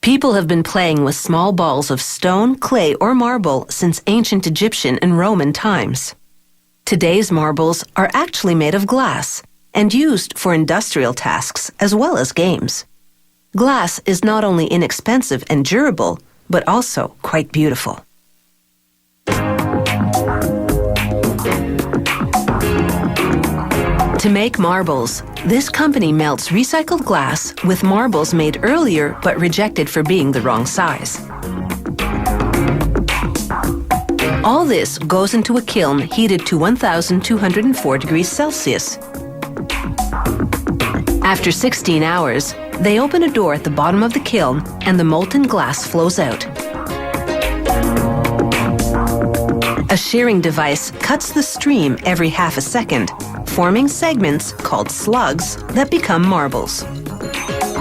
People have been playing with small balls of stone, clay, or marble since ancient Egyptian and Roman times. Today's marbles are actually made of glass and used for industrial tasks as well as games. Glass is not only inexpensive and durable, but also quite beautiful. To make marbles, this company melts recycled glass with marbles made earlier but rejected for being the wrong size. All this goes into a kiln heated to 1,204 degrees Celsius. After 16 hours, they open a door at the bottom of the kiln and the molten glass flows out. A shearing device cuts the stream every half a second, forming segments called slugs that become marbles.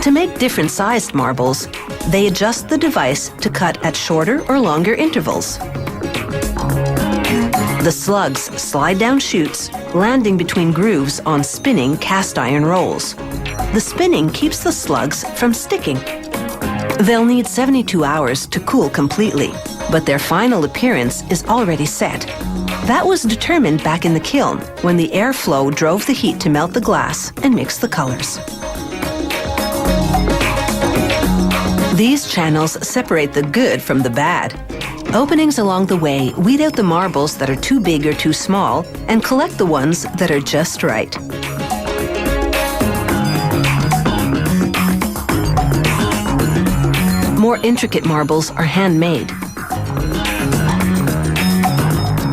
To make different sized marbles, they adjust the device to cut at shorter or longer intervals. The slugs slide down chutes, landing between grooves on spinning cast iron rolls. The spinning keeps the slugs from sticking. They'll need 72 hours to cool completely, but their final appearance is already set. That was determined back in the kiln when the airflow drove the heat to melt the glass and mix the colors. These channels separate the good from the bad. Openings along the way weed out the marbles that are too big or too small and collect the ones that are just right. More intricate marbles are handmade.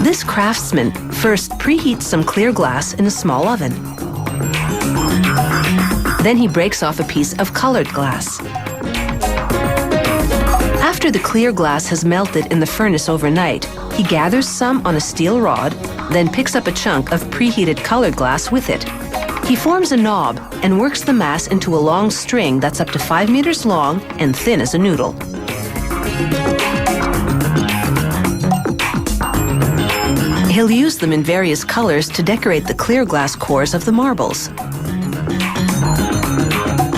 This craftsman first preheats some clear glass in a small oven. Then he breaks off a piece of colored glass. After the clear glass has melted in the furnace overnight, he gathers some on a steel rod, then picks up a chunk of preheated colored glass with it. He forms a knob and works the mass into a long string that's up to 5 meters long and thin as a noodle. He'll use them in various colors to decorate the clear glass cores of the marbles.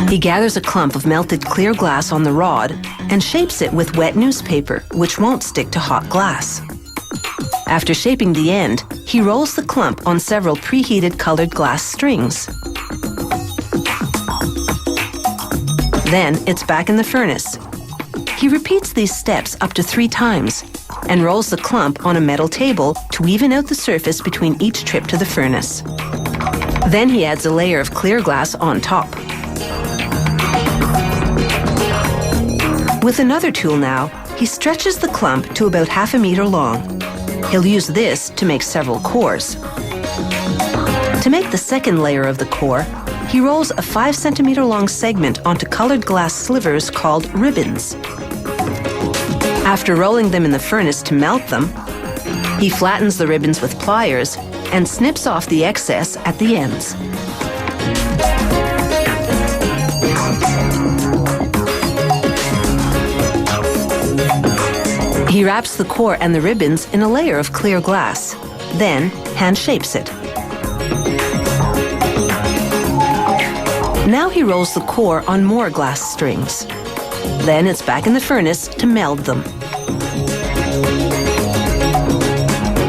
He gathers a clump of melted clear glass on the rod and shapes it with wet newspaper, which won't stick to hot glass. After shaping the end, he rolls the clump on several preheated colored glass strings. Then it's back in the furnace. He repeats these steps up to 3 times and rolls the clump on a metal table to even out the surface between each trip to the furnace. Then he adds a layer of clear glass on top. With another tool now, he stretches the clump to about 1/2 meter long. He'll use this to make several cores. To make the second layer of the core, he rolls a 5 centimeter long segment onto colored glass slivers called ribbons. After rolling them in the furnace to melt them, he flattens the ribbons with pliers and snips off the excess at the ends. He wraps the core and the ribbons in a layer of clear glass, then hand shapes it. Now he rolls the core on more glass strings. Then it's back in the furnace to meld them.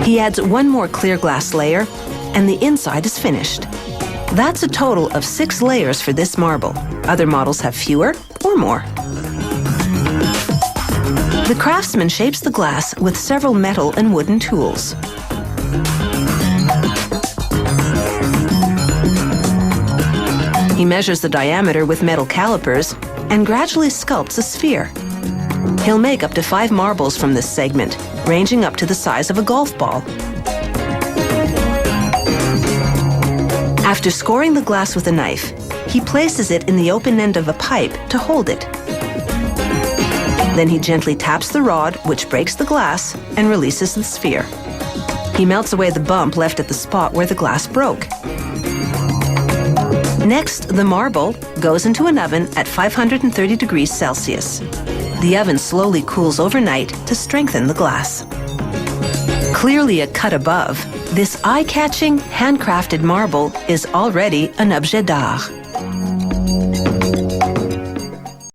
He adds 1 more clear glass layer, and the inside is finished. That's a total of 6 layers for this marble. Other models have fewer or more. The craftsman shapes the glass with several metal and wooden tools. He measures the diameter with metal calipers and gradually sculpts a sphere. He'll make up to 5 marbles from this segment, ranging up to the size of a golf ball. After scoring the glass with a knife, he places it in the open end of a pipe to hold it. Then he gently taps the rod, which breaks the glass and releases the sphere. He melts away the bump left at the spot where the glass broke. Next, the marble goes into an oven at 530 degrees Celsius. The oven slowly cools overnight to strengthen the glass. Clearly a cut above, this eye-catching, handcrafted marble is already an objet d'art.